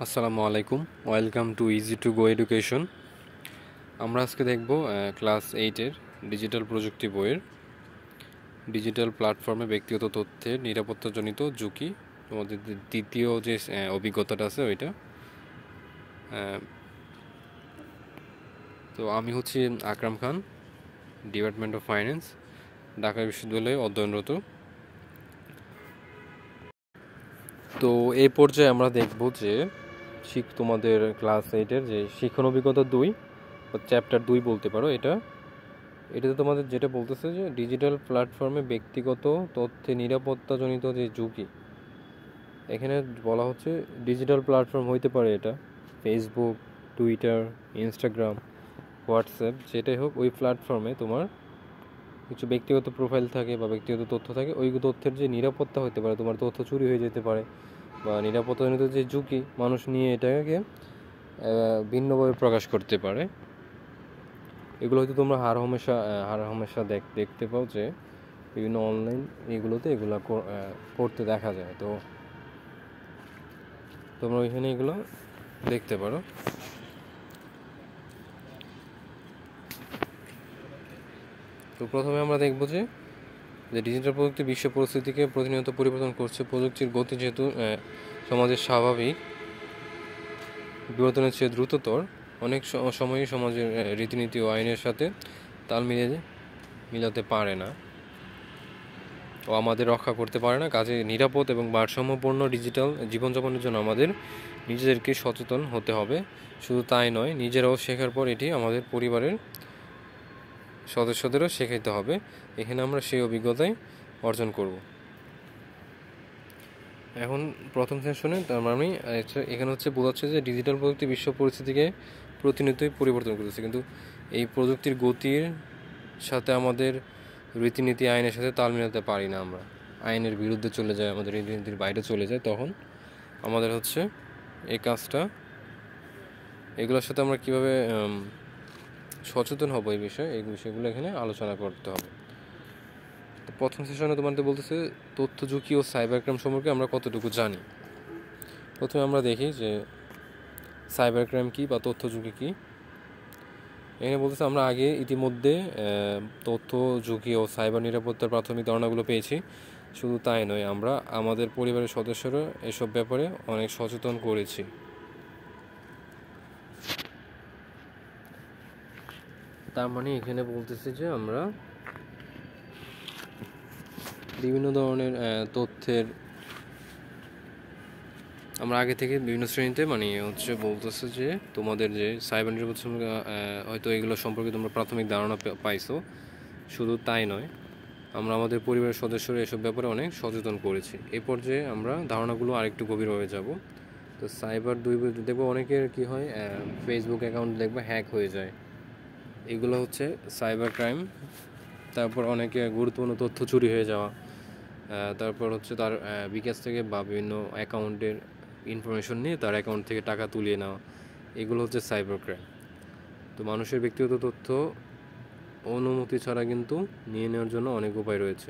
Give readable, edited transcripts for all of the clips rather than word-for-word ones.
আসসালামু আলাইকুম, welcome to easy to go education. আমরা আজকে দেখব ক্লাস 8-এর ডিজিটাল প্রযুক্তি বইয়ের ডিজিটাল প্ল্যাটফর্মে ব্যক্তিগত তথ্যের নিরাপত্তাজনিত ঝুঁকি। তোমাদের দ্বিতীয় যে অভিজ্ঞতাটা আছে ওইটা। তো আমি হচ্ছি Akram Khan, department of finance, Dhaka বিশ্ববিদ্যালয়ে অধ্যয়নরত। তো এই পর্যায়ে আমরা দেখব যে তোমাদের ক্লাস 8-এর যে শিক্ষণ অভিজ্ঞতা 2 বা চ্যাপ্টার 2 বলতে পারো। এটাতে তোমাদের যেটা বলতেছে যে ডিজিটাল প্ল্যাটফর্মে ব্যক্তিগত তথ্যে নিরাপত্তাজনিত যে ঝুঁকি। এখানে বলা হচ্ছে ডিজিটাল প্ল্যাটফর্ম হইতে পারে এটা ফেসবুক, টুইটার, ইনস্টাগ্রাম, হোয়াটসঅ্যাপ, যেটাই হোক, ওই প্ল্যাটফর্মে তোমার কিছু ব্যক্তিগত প্রোফাইল থাকে বা ব্যক্তিগত তথ্য থাকে। ওই তথ্যের যে নিরাপত্তা হতে পারে, তোমার তথ্য চুরি হয়ে যেতে পারে, বা নিরাপত্তাজনিত যে ঝুঁকি, মানুষ নিয়ে এটাকে ভিন্নভাবে প্রকাশ করতে পারে। এগুলো হয়তো তোমরা হার হামেশা দেখতে পাও যে বিভিন্ন অনলাইন এগুলোতে এগুলো করতে দেখা যায়। তো তোমরা ওইখানে এগুলো দেখতে পারো। তো প্রথমে আমরা দেখব যে ডিজিটাল প্রযুক্তি বিশ্ব পরিস্থিতিকে প্রতিনিয়ত পরিবর্তন করছে। প্রযুক্তির গতি যেহেতু সমাজের স্বাভাবিক বিবর্তনের চেয়ে দ্রুততর, অনেক সময়ই সমাজের রীতিনীতি ও আইনের সাথে তাল মিলাতে পারে না ও আমাদের রক্ষা করতে পারে না। কাজে নিরাপদ এবং ভারসাম্যপূর্ণ ডিজিটাল জীবনযাপনের জন্য আমাদের নিজেদেরকে সচেতন হতে হবে। শুধু তাই নয়, নিজেরাও শেখার পর এটি আমাদের পরিবারের সদস্যদেরও শেখাইতে হবে। এখানে আমরা সেই অভিজ্ঞতাই অর্জন করব। এখন প্রথম সেশনে তার মানে এখানে হচ্ছে বোঝাচ্ছে যে ডিজিটাল প্রযুক্তি বিশ্ব পরিস্থিতিকে প্রতিনিয়তই পরিবর্তন করতেছে, কিন্তু এই প্রযুক্তির গতির সাথে আমাদের রীতিনীতি আইনের সাথে তাল মেলাতে পারি না। আমরা আইনের বিরুদ্ধে চলে যাই, আমাদের রীতিনীতির বাইরে চলে যায়, তখন আমাদের হচ্ছে এই কাজটা, এগুলোর সাথে আমরা কীভাবে সচেতন হব এই বিষয়গুলো এখানে আলোচনা করতে হবে। তো প্রথম সেশনে তোমাদের বলতেছে তথ্য ঝুঁকি ও সাইবার ক্রাইম সম্পর্কে আমরা কতটুকু জানি। প্রথমে আমরা দেখি যে সাইবার ক্রাইম কী বা তথ্য ঝুঁকি কী। এখানে বলতেছে আমরা আগে ইতিমধ্যে তথ্য ঝুঁকি ও সাইবার নিরাপত্তার প্রাথমিক ধারণাগুলো পেয়েছি। শুধু তাই নয়, আমরা আমাদের পরিবারের সদস্যরা এসব ব্যাপারে অনেক সচেতন করেছি। তার মানে এখানে বলতেছে যে আমরা বিভিন্ন ধরনের তথ্যের আমরা আগে থেকে বিভিন্ন শ্রেণীতে হচ্ছে বলতেছে যে তোমাদের যে সাইবার নিরাপত্তা হয়তো এগুলো সম্পর্কে তোমরা প্রাথমিক ধারণা পাইছো। শুধু তাই নয়, আমরা আমাদের পরিবারের সদস্যরা এসব ব্যাপারে অনেক সচেতন করেছি। এই পর্যায়ে আমরা ধারণাগুলো আরেকটু গভীরভাবে যাব। তো সাইবার দেখবো অনেকের কি হয়, ফেসবুক অ্যাকাউন্ট দেখবো হ্যাক হয়ে যায়, এগুলো হচ্ছে সাইবার ক্রাইম। তারপর অনেকে গুরুত্বপূর্ণ তথ্য চুরি হয়ে যাওয়া, তারপর হচ্ছে তার বিকাশ থেকে বা বিভিন্ন অ্যাকাউন্টের ইনফরমেশন নিয়ে তার অ্যাকাউন্ট থেকে টাকা তুলিয়ে নেওয়া, এগুলো হচ্ছে সাইবার ক্রাইম। তো মানুষের ব্যক্তিগত তথ্য অনুমতি ছাড়া কিন্তু নিয়ে নেওয়ার জন্য অনেক উপায় রয়েছে।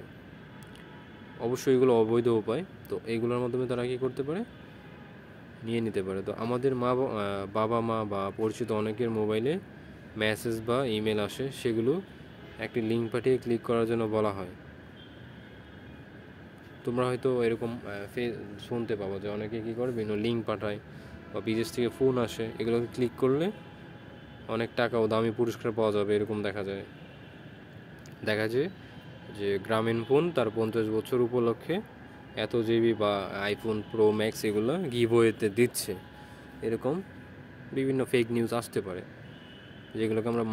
অবশ্যই এগুলো অবৈধ উপায়। তো এইগুলোর মাধ্যমে তারা কী করতে পারে, নিয়ে নিতে পারে। তো আমাদের বাবা মা বা পরিচিত অনেকের মোবাইলে মেসেজ বা ইমেল আসে, সেগুলো একটি লিঙ্ক পাঠিয়ে ক্লিক করার জন্য বলা হয়। তোমরা হয়তো এরকম শুনতে পাবো যে অনেকে কী করে, বিভিন্ন লিঙ্ক পাঠায় বা বিদেশ থেকে ফোন আসে, এগুলোকে ক্লিক করলে অনেক টাকা ও দামি পুরস্কার পাওয়া যাবে, এরকম দেখা যায় যে গ্রামীণ ফোন তার 50 বছর উপলক্ষে এত জিবি বা আইফোন প্রো ম্যাক্স এগুলো গিভওয়েতে দিচ্ছে। এরকম বিভিন্ন ফেক নিউজ আসতে পারে, যেগুলোকে আমরা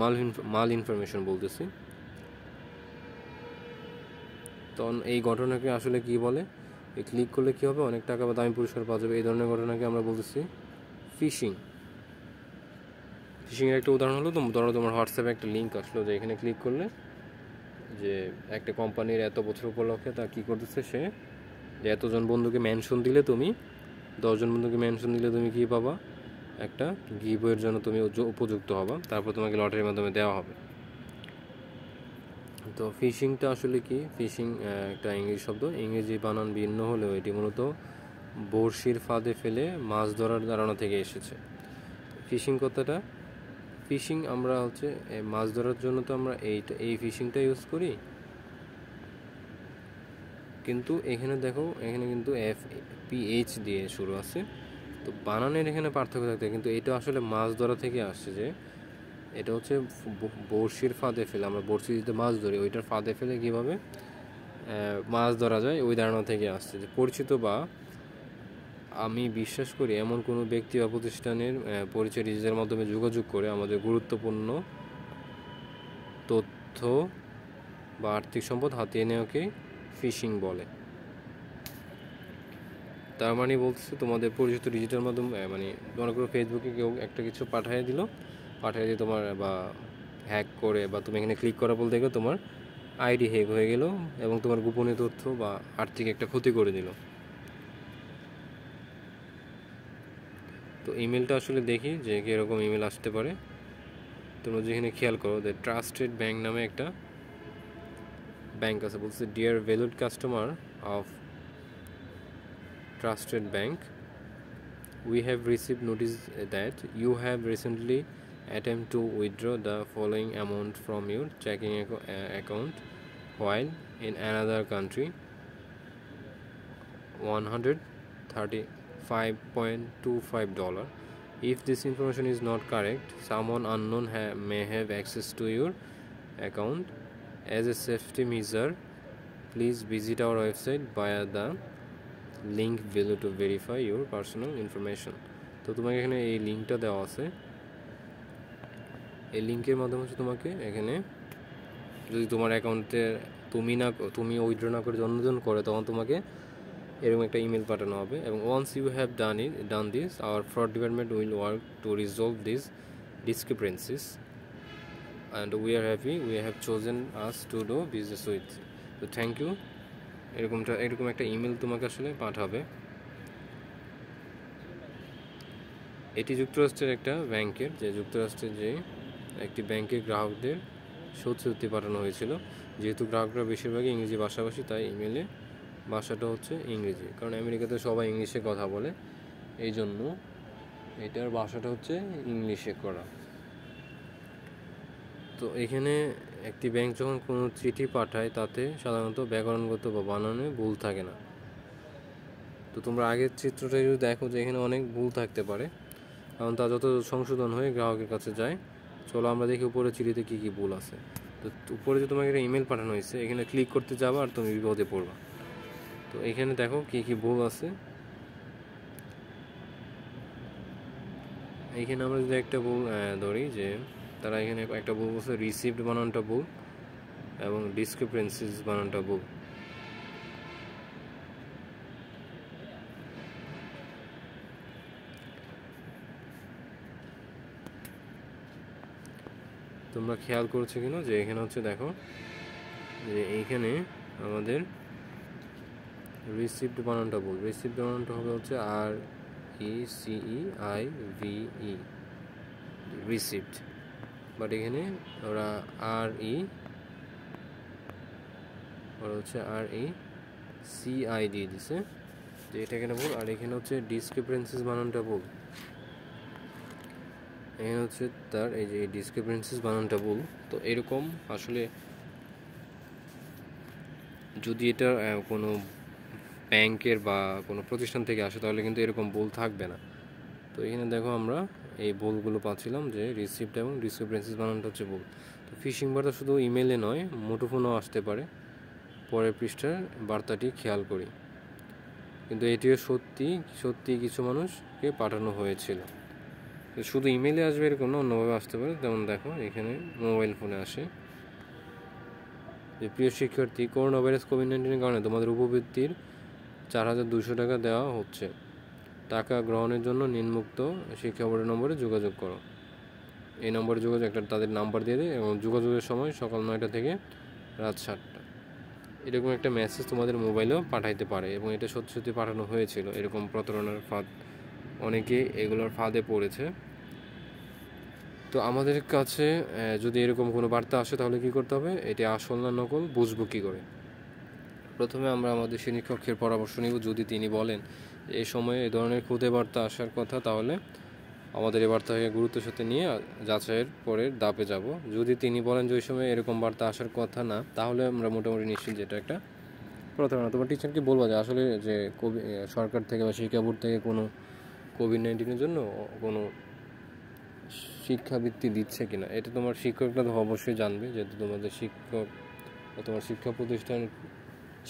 মাল ইনফরমেশন বলতেছি। তখন এই ঘটনাকে আসলে কি বলে, এই ক্লিক করলে কী হবে, অনেক টাকা বা দামি পুরস্কার পাওয়া যাবে, এই ধরনের ঘটনাকে আমরা বলতেছি ফিশিংয়ের একটা উদাহরণ হলো, ধরো তোমার হোয়াটসঅ্যাপে একটা লিঙ্ক আসলো যে এখানে ক্লিক করলে যে একটা কোম্পানির এত বছর উপলক্ষে তা কী করতেছে, সে যে এতজন বন্ধুকে মেনশন দিলে, তুমি 10 জন বন্ধুকে মেনশন দিলে তুমি কী পাবা, একটা গিভওয়ের জন্য তুমি উপযুক্ত হবা, তারপর তোমাকে লটারির মাধ্যমে দেওয়া হবে। তো ফিশিংটা আসলে কি, ফিশিং একটা ইংরেজি শব্দ, ইংরেজি বানান ভিন্ন হলেও এটি মূলত বড়শির ফাঁদে ফেলে মাছ ধরার ধারণা থেকে এসেছে। ফিশিং কথাটা, ফিশিং আমরা হচ্ছে মাছ ধরার জন্য তো আমরা এই ফিশিংটা ইউজ করি, কিন্তু এখানে দেখো এখানে কিন্তু FPH দিয়ে শুরু আছে, তো বানানের এখানে পার্থক্য থাকতে, কিন্তু এটা আসলে মাছ ধরা থেকে আসছে, যে এটা হচ্ছে বড়শির ফাঁদে ফেলে, আমরা বড়শি দিতে মাছ ধরি, ওইটার ফাঁদে ফেলে কীভাবে মাছ ধরা যায় ওই ধারণা থেকে আসছে। যে পরিচিত বা আমি বিশ্বাস করি এমন কোনো ব্যক্তি বা প্রতিষ্ঠানের পরিচয় ডিজিটাল মাধ্যমে যোগাযোগ করে আমাদের গুরুত্বপূর্ণ তথ্য বা আর্থিক সম্পদ হাতিয়ে নেওয়াকে ফিশিং বলে। তার মানে বলতেছে তোমাদের পরিচিত ডিজিটাল মাধ্যম, মানে মনে করো ফেসবুকে কেউ একটা কিছু পাঠিয়ে দিয়ে তোমার বা হ্যাক করে, বা তুমি এখানে ক্লিক করা বলতে গেলে তোমার আইডি হ্যাক হয়ে গেল এবং তোমার গোপনীয় তথ্য বা আর্থিক একটা ক্ষতি করে দিল। তো ইমেলটা আসলে দেখি যে কীরকম ইমেল আসতে পারে। তোমরা যেখানে খেয়াল করো যে ট্রাস্টেড ব্যাংক নামে একটা ব্যাংক আছে, বলছে dear valued customer of trusted bank, we have received notice that you have recently attempted to withdraw the following amount from your checking account while in another country, $135.25. If this information is not correct, someone unknown may have access to your account. As a safety measure, please visit our website via the link below to verify your personal information. তো তোমাকে এখানে এই লিঙ্কটা দেওয়া আছে, এই লিঙ্কের মাধ্যমে হচ্ছে তোমাকে এখানে যদি তোমার অ্যাকাউন্টে তুমি উইথড্র না করে অন্যজন করে, তখন তোমাকে এরকম একটা ইমেল পাঠানো হবে। এবং once you have done this, our fraud department will work to resolve this discrepancies and we are happy we have chosen us to do business with. তো থ্যাংক ইউ। এরকম একটা ইমেল তোমাকে আসলে পাঠাবে। এটি যুক্তরাষ্ট্রের একটা ব্যাংকের, যে যুক্তরাষ্ট্রের যে একটি ব্যাংকের গ্রাহকদের সত্যি পাঠানো হয়েছিল। যেহেতু গ্রাহকরা বেশিরভাগই ইংরেজি ভাষাভাষী, তাই ইমেলে ভাষাটা হচ্ছে ইংরেজি, কারণ আমেরিকাতে সবাই ইংলিশে কথা বলে, এই জন্য এটার ভাষাটা হচ্ছে ইংলিশে করা। তো এখানে একটি ব্যাংক যখন কোনো চিঠি পাঠায়, তাতে সাধারণত ব্যাকরণগত বা বানানে ভুল থাকে না। তো তোমরা আগের চিত্রটা যদি দেখো যে এখানে অনেক ভুল থাকতে পারে, কারণ তা যত সংশোধন হয়ে গ্রাহকের কাছে যায়। চলো আমরা দেখি উপরে চিঠিতে কী কী ভুল আছে। তো উপরে যে তোমাকে একটা ইমেল পাঠানো হয়েছে, এখানে ক্লিক করতে যাবা আর তুমি বিপদে পড়বা। তো এখানে দেখো কী কী ভুল আছে। এইখানে আমরা যদি একটা ভুল ধরি, যে তারা এখানে একটা ভুল বলছে রিসিভড বানানটা ভুল এবং ডিসক্রিপেন্সিস বানানটা ভুল। তোমরা খেয়াল করছো কিনা যে এখানে হচ্ছে দেখো যে এইখানে আমাদের রিসিভড বানানটা ভুল। রিসিভড বানানটা হবে হচ্ছে RECEIVE, রিসিভড, বাট এখানে ওরা হচ্ছে RECI দিয়ে দিছে, যে এটা এখানে ভুল। আর এখানে হচ্ছে ডিসক্রিপেন্সিস বানানটা ভুল, এখানে হচ্ছে তার এই যে ডিসক্রিপেন্সিস বানানটা ভুল। তো এরকম আসলে যদি এটা কোনো ব্যাংকের বা কোনো প্রতিষ্ঠান থেকে আসে, তাহলে কিন্তু এরকম ভুল থাকবে না। তো এখানে দেখো আমরা এই ভুলগুলো পাচ্ছিলাম, যে রিসিভড এবং ডিসক্রিপেন্সিস বানানটা হচ্ছে ভুল। তো ফিশিং বার্তা শুধু ইমেলে নয়, মুঠোফোনও আসতে পারে। পরের পৃষ্ঠার বার্তাটি খেয়াল করি, কিন্তু এটিও সত্যি কিছু মানুষকে পাঠানো হয়েছিল। শুধু ইমেলে আসবে এরকম না, অন্যভাবে আসতে পারে। যেমন দেখো এখানে মোবাইল ফোনে আসে, যে প্রিয় শিক্ষার্থী, করোনা ভাইরাস কোভিড-19 কারণে তোমাদের উপবৃত্তির 4,200 টাকা দেওয়া হচ্ছে। টাকা গ্রহণের জন্য নিম্নোক্ত শিক্ষা বোর্ডের নম্বরে যোগাযোগ করো। এই নম্বরে একটা তাদের নাম্বার দিয়ে দেয়, এবং যোগাযোগের সময় সকাল 9টা থেকে রাত 7টা। এরকম একটা মেসেজ তোমাদের মোবাইলেও পাঠাইতে পারে, এবং এটা সত্যি পাঠানো হয়েছিল। এরকম প্রতারণার ফাঁদ, অনেকে এগুলোর ফাঁদে পড়েছে। তো আমাদের কাছে যদি এরকম কোনো বার্তা আসে, তাহলে কী করতে হবে, এটি আসল না নকল বুঝবো কী করে? প্রথমে আমরা আমাদের শ্রেণীকক্ষের পরামর্শ নিব। যদি তিনি বলেন এই সময়ে এই ধরনের খুদে বার্তা আসার কথা, তাহলে আমাদের এই বার্তাকে গুরুত্বের সাথে নিয়ে যাচাইয়ের পরের ধাপে যাব। যদি তিনি বলেন যে ওই সময় এরকম বার্তা আসার কথা না, তাহলে আমরা মোটামুটি নিশ্চিত যে এটা একটা প্রতারণা। তোমার টিচারকে বলবো যে আসলে যে সরকার থেকে বা শিক্ষা বোর্ড থেকে কোনো কোভিড-19-এর জন্য কোনো শিক্ষাবৃত্তি দিচ্ছে কিনা, এটা তোমার শিক্ষকরা তো অবশ্যই জানবে, যেহেতু তোমাদের শিক্ষক বা তোমার শিক্ষা প্রতিষ্ঠান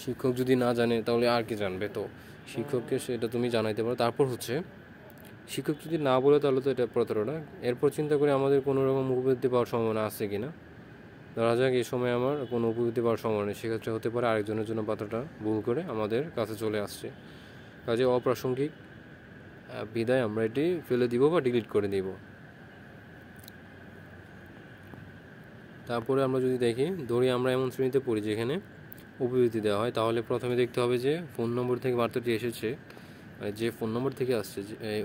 শিক্ষক যদি না জানে তাহলে আর কি জানবে। তো শিক্ষককে সেটা তুমি জানাইতে পারো। তারপর হচ্ছে শিক্ষক যদি না বলে তাহলে তো এটা প্রতারণা। এরপর চিন্তা করে আমাদের কোনো রকম উপবৃত্তি পাওয়ার সম্ভাবনা আছে কিনা। ধরা যাক এই সময় আমার কোনো উপবৃত্তি পাওয়ার সম্ভাবনা নেই, সেক্ষেত্রে হতে পারে আরেকজনের জন্য পাত্রটা ভুল করে আমাদের কাছে চলে আসছে। কাজে অপ্রাসঙ্গিক বিদায় আমরা এটি ফেলে দিব বা ডিলিট করে দিব। তারপরে আমরা যদি দেখি, ধরি আমরা এমন শ্রেণীতে পড়ি যেখানে উপবৃত্তি দেওয়া হয়, তাহলে প্রথমে দেখতে হবে যে ফোন নম্বর থেকে বার্তাটি এসেছে, যে ফোন নম্বর থেকে আসছে,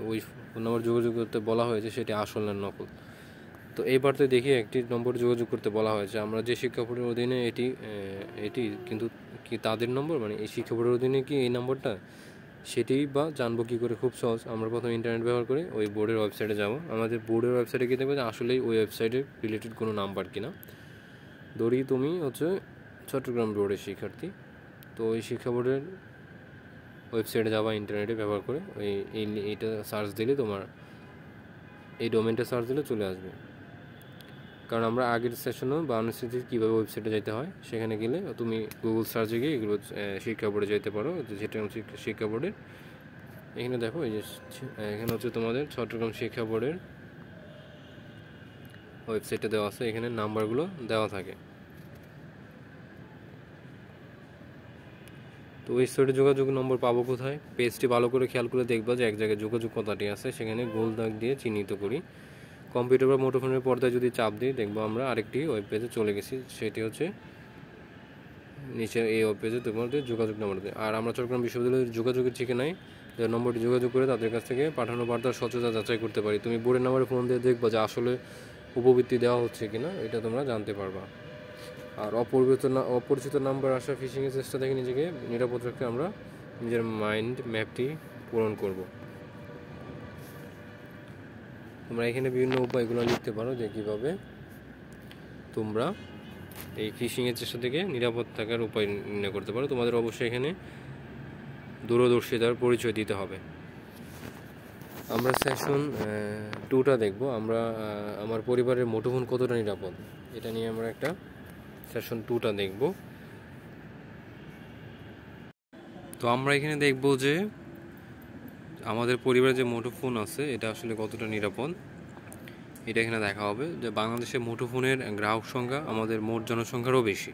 ওই ফোন নম্বর যোগাযোগ করতে বলা হয়েছে সেটি আসল না নকল। তো এই বার্তায় দেখি একটি নম্বর যোগাযোগ করতে বলা হয়েছে। আমরা যে শিক্ষা বোর্ডের অধীনে এটি কিন্তু কি তাদের নম্বর, মানে এই শিক্ষা বোর্ডের অধীনে কি এই নম্বরটা, সেটি বা জানবো কী করে? খুব সহজ, আমরা প্রথমে ইন্টারনেট ব্যবহার করে ওই বোর্ডের ওয়েবসাইটে যাব। আমাদের বোর্ডের ওয়েবসাইটে গিয়ে দেখবো যে আসলেই ওই ওয়েবসাইটে রিলেটেড কোনো নাম্বার কিনা। ধরি তুমি হচ্ছে চট্টগ্রাম বোর্ডের শিক্ষার্থী, তো ওই শিক্ষা বোর্ডের ওয়েবসাইটে যাবা ইন্টারনেটে ব্যবহার করে, এইটা সার্চ দিলে তোমার এই ডোমেনটা সার্চ দিলে চলে আসবে। কারণ আমরা আগের সেশনও বা অনুস্থিতি কীভাবে ওয়েবসাইটে যেতে হয় সেখানে গেলে তুমি গুগল সার্চে গিয়ে এগুলো শিক্ষা বোর্ডে যেতে পারো, যেটা শিক্ষা বোর্ডের। এখানে দেখো এই যে এখানে হচ্ছে তোমাদের চট্টগ্রাম শিক্ষা বোর্ডের ওয়েবসাইটে দেওয়া আছে, এখানে নাম্বারগুলো দেওয়া থাকে। তো ওই সাইটে যোগাযোগ নম্বর পাবো কোথায়? পেজটি ভালো করে খেয়াল করে দেখবা যে এক জায়গায় যোগাযোগ কথাটি আছে, সেখানে গোল দাগ দিয়ে চিহ্নিত করি। কম্পিউটার বা মুঠোফোনের পর্দায় যদি চাপ দিই দেখবো আমরা আরেকটি ওয়েব পেজে চলে গেছি, সেটি হচ্ছে নিচে এই ওয়েব পেজে তোমাদের যোগাযোগ নম্বর দেয়। আর আমরা চট্টগ্রাম বিশ্ববিদ্যালয়ের যোগাযোগের ঠিকানায় যে নম্বরটি যোগাযোগ করে তাদের কাছ থেকে পাঠানো বার্তার সত্যতা যাচাই করতে পারি। তুমি বোর্ডের নাম্বারে ফোন দিয়ে দেখবা যে আসলে উপবৃত্তি দেওয়া হচ্ছে কিনা, এটা তোমরা জানতে পারবা। আর অপরিচিত নাম্বার আসা ফিশিংয়ের চেষ্টা থেকে নিজেকে নিরাপদ রাখতে আমরা নিজের মাইন্ড ম্যাপটি পূরণ করব। তোমরা এখানে বিভিন্ন উপায়গুলো লিখতে পারো যে কীভাবে তোমরা এই ফিশিংয়ের চেষ্টা থেকে নিরাপদ থাকার উপায় নির্ণয় করতে পারো। তোমাদের অবশ্যই এখানে দূরদর্শিতার পরিচয় দিতে হবে। আমরা সেশন 2টা দেখব। আমরা আমার পরিবারের মুঠোফোন কতটা নিরাপদ, এটা নিয়ে আমরা একটা সেশন 2টা দেখব। তো আমরা এখানে দেখব যে আমাদের পরিবারে যে মুঠোফোন আছে এটা আসলে কতটা নিরাপদ, এটা এখানে দেখা হবে। যে বাংলাদেশে মুঠোফোনের গ্রাহক সংখ্যা আমাদের মোট জনসংখ্যারও বেশি।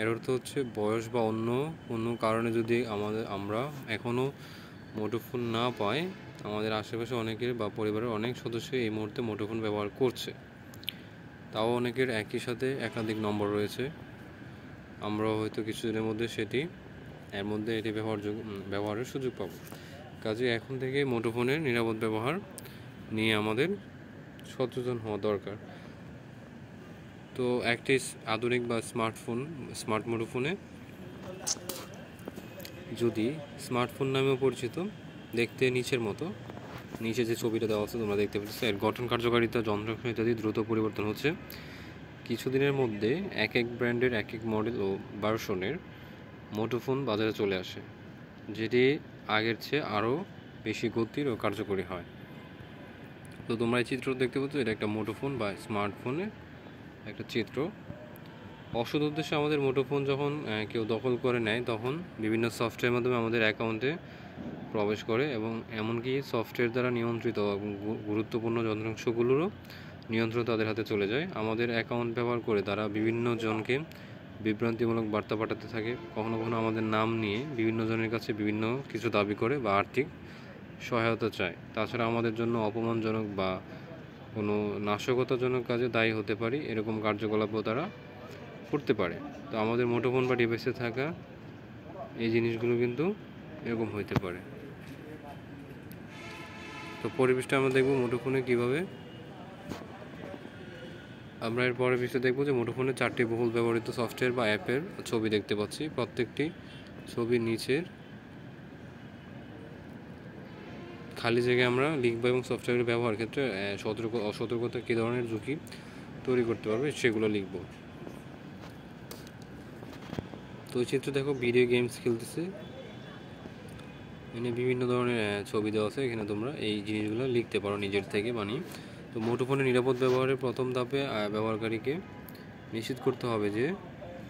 এর অর্থ হচ্ছে বয়স বা অন্য কোনো কারণে যদি আমরা এখনও মুঠোফোন না পাই, আমাদের আশেপাশে অনেকের বা পরিবারের অনেক সদস্য এই মুহূর্তে মুঠোফোন ব্যবহার করছে। তাও অনেকের একই সাথে একাধিক নম্বর রয়েছে। আমরাও হয়তো কিছুদিনের মধ্যে এর মধ্যে এটি ব্যবহারের সুযোগ পাব। কাজে এখন থেকে মুঠোফোনের নিরাপদ ব্যবহার নিয়ে আমাদের সচেতন হওয়া দরকার। তো একটি আধুনিক বা স্মার্ট মুঠোফোনে, যদি স্মার্টফোন নামেও পরিচিত, দেখতে নিচের মতো, নিচে যে ছবিটা দেওয়া আছে তোমরা দেখতে পাচ্ছ, এর গঠন, কার্যকারিতা, যন্ত্রাংশ ইত্যাদি দ্রুত পরিবর্তন হচ্ছে। কিছুদিনের মধ্যে এক এক ব্র্যান্ডের এক এক মডেল ও ভার্সনের মুঠোফোন বাজারে চলে আসে, যেটি আগের চেয়ে আরও বেশি গতির ও কার্যকরী হয়। তো তোমরা এই চিত্র দেখতে পাচ্ছ, এটা একটা মুঠোফোন বা স্মার্টফোনের একটা চিত্র। অসৎ উদ্দেশ্যে আমাদের মুঠোফোন যখন কেউ দখল করে নেয়, তখন বিভিন্ন সফটওয়্যারের মাধ্যমে আমাদের অ্যাকাউন্টে প্রবেশ করে এবং এমনকি সফটওয়্যার দ্বারা নিয়ন্ত্রিত গুরুত্বপূর্ণ যন্ত্রাংশগুলোরও নিয়ন্ত্রণ তাদের হাতে চলে যায়। আমাদের অ্যাকাউন্ট ব্যবহার করে তারা বিভিন্ন জনকে বিভ্রান্তিমূলক বার্তা পাঠাতে থাকে, কখনো কখনো আমাদের নাম নিয়ে বিভিন্ন জনের কাছে বিভিন্ন কিছু দাবি করে বা আর্থিক সহায়তা চায়। তাছাড়া আমাদের জন্য অপমানজনক বা কোনো নাশকতাজনক কাজে দায়ী হতে পারি, এরকম কার্যকলাপও তারা করতে পারে। তো আমাদের মুঠোফোন বা ডিভাইসে থাকা এই জিনিসগুলো কিন্তু এরকম হইতে পারে। তো পরিবেশটা আমরা দেখব মুঠোফোনে কীভাবে। আমরা এর পরের বিষয়ে দেখব যে মুঠোফোনে 4টি বহুল ব্যবহৃত সফটওয়্যার বা অ্যাপের ছবি দেখতে পাচ্ছি। প্রত্যেকটি ছবির নিচের খালি জায়গায় আমরা লিখবো এবং সফটওয়্যারের ব্যবহার ক্ষেত্রে অসতর্কতা কী ধরনের ঝুঁকি তৈরি করতে পারবে সেগুলো লিখব। তো এই চিত্রে দেখো ভিডিও গেমস খেলতেছে, এখানে বিভিন্ন ধরনের ছবি দেওয়া আছে, এখানে তোমরা এই জিনিসগুলো লিখতে পারো নিজের থেকে বানিয়ে। তো মুঠোফোনের নিরাপদ ব্যবহারের প্রথম ধাপে ব্যবহারকারীকে নিশ্চিত করতে হবে যে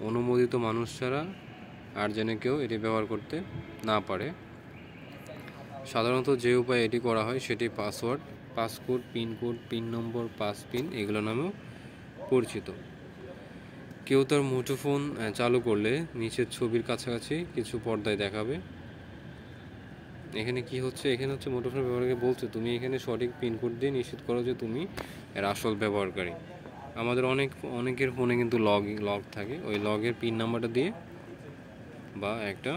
অনুমোদিত মানুষ ছাড়া আর যেন কেউ এটি ব্যবহার করতে না পারে। সাধারণত যে উপায়ে এটি করা হয় সেটি পাসওয়ার্ড, পাসকোড, পিনকোড, পিন নম্বর, পাস পিন এগুলো নামেও পরিচিত। কেউ তার মুঠোফোন চালু করলে নিচের ছবির কাছাকাছি কিছু পর্দায় দেখাবে। এখানে কি হচ্ছে, এখানে হচ্ছে মুঠোফোন ব্যবহারকারী বলছে তুমি এখানে সঠিক পিনকোড দিয়ে নিশ্চিত করো যে তুমি এর আসল ব্যবহারকারী। আমাদের অনেকের ফোনে কিন্তু লগ থাকে, ওই লগের পিন নাম্বারটা দিয়ে বা একটা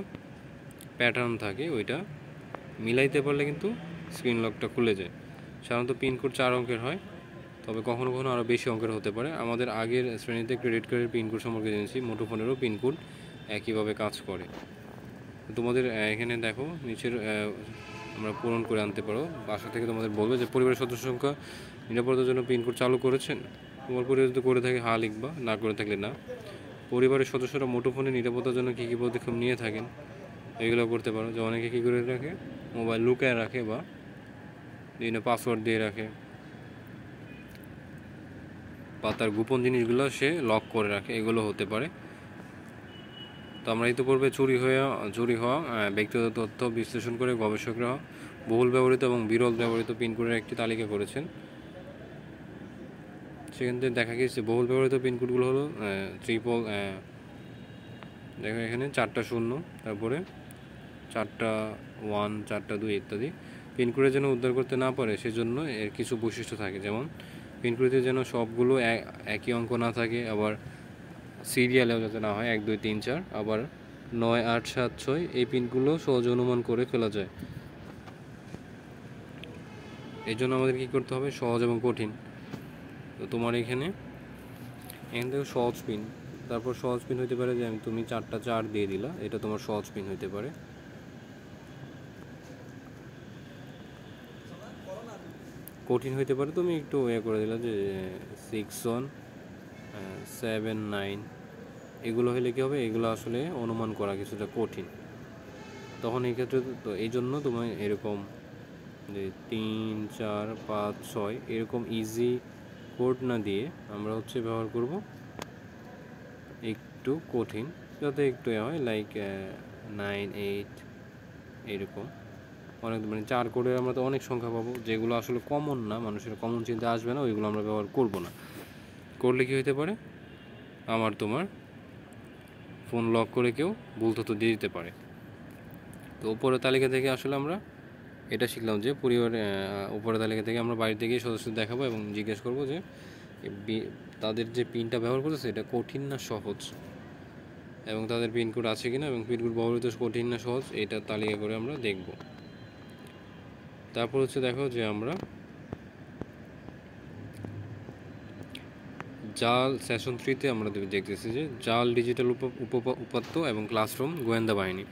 প্যাটার্ন থাকে, ওইটা মিলাইতে পারলে কিন্তু স্ক্রিন লকটা খুলে যায়। সাধারণত পিনকোড 4 অঙ্কের হয়, তবে কখনো কখনো আরও বেশি অঙ্কের হতে পারে। আমাদের আগের শ্রেণীতে ক্রেডিট কার্ডের পিনকোড সম্পর্কে জেনেছি, মুঠোফোনেরও পিনকোড একইভাবে কাজ করে। তোমাদের এখানে দেখো নিচের আমরা পূরণ করে আনতে পারো। বাসা থেকে তোমাদের বলবে যে পরিবারের সদস্য সংখ্যা নিরাপত্তার জন্য পিনকোড চালু করেছেন। তোমার পরিবার যদি করে থাকে হ্যাঁ লিখবা, না করে থাকলে না। পরিবারের সদস্যরা মুঠোফোনের নিরাপত্তার জন্য কী কী পদক্ষেপ নিয়ে থাকেন এগুলো করতে পারো। যে অনেকে কী করে রাখে, মোবাইল লুকায় রাখে বা বিভিন্ন পাসওয়ার্ড দিয়ে রাখে বা তার গোপন জিনিসগুলো সে লক করে রাখে, এগুলো হতে পারে। তো আমরা ইতিপূর্বে চুরি হওয়া ব্যক্তিগত তথ্য বিশ্লেষণ করে গবেষকরা বহুল ব্যবহৃত এবং বিরল ব্যবহৃত পিনকোডের একটি তালিকা করেছেন। সেখান থেকে দেখা গেছে বহুল ব্যবহৃত পিনকোডগুলো হলো দেখো এখানে 4টা 0, তারপরে 4টা 1, 4টা 2 ইত্যাদি। পিনকোডে যেন উদ্ধার করতে না পারে সেজন্য এর কিছু বৈশিষ্ট্য থাকে, যেমন পিনকোডে যেন সবগুলো একই অঙ্ক না থাকে, আবার সিরিয়ালেও যাতে না হয় 1 2 3 4, আবার 9 8 7 6 এই পিনগুলো সহজে অনুমান করে ফেলা যায়। এই জন্য আমাদের কী করতে হবে, সহজ এবং কঠিন। তো তোমার এখান থেকে সহজ পিন, তারপর সহজ পিন হইতে পারে যে তুমি 4টা 4 দিয়ে দিলা, এটা তোমার সহজ পিন হইতে পারে। কঠিন হইতে পারে তুমি একটু করে দিলা যে 6 1 7 9, এগুলো হলে কী হবে, এগুলো আসলে অনুমান করা কিছুটা কঠিন। তখন এই ক্ষেত্রে তো এই জন্য তুমি এরকম যে 3 4 5 6 এরকম ইজি কোড না দিয়ে আমরা ব্যবহার করব একটু কঠিন, যাতে একটু হয়, লাইক 9 8 এরকম অনেক, মানে 4 কোডের আমরা তো অনেক সংখ্যা পাবো, যেগুলো আসলে কমন না, মানুষের কমন চিন্তা আসবে না, ওইগুলো আমরা ব্যবহার করব না। করলে কী হতে পারে, তোমার ফোন লক করে কেউ ভুল তথ্য দিয়ে দিতে পারে। তো উপরের তালিকা থেকে আসলে আমরা এটা শিখলাম যে উপরের তালিকা থেকে আমরা বাড়িতে গিয়ে সদস্যদের দেখাবো এবং জিজ্ঞেস করবো যে তাদের যে পিনটা ব্যবহার করতেছে এটা কঠিন না সহজ, এবং তাদের পিনকোড আছে কিনা এবং পিনকোড ব্যবহৃত কঠিন না সহজ, এটা তালিকা করে আমরা দেখব। তারপর দেখো যে আমরা জাল সেশন 3-তে আমরা দেখতেছি যে জাল ডিজিটাল উপাত্ত এবং ক্লাসরুম গোয়েন্দা বাহিনী।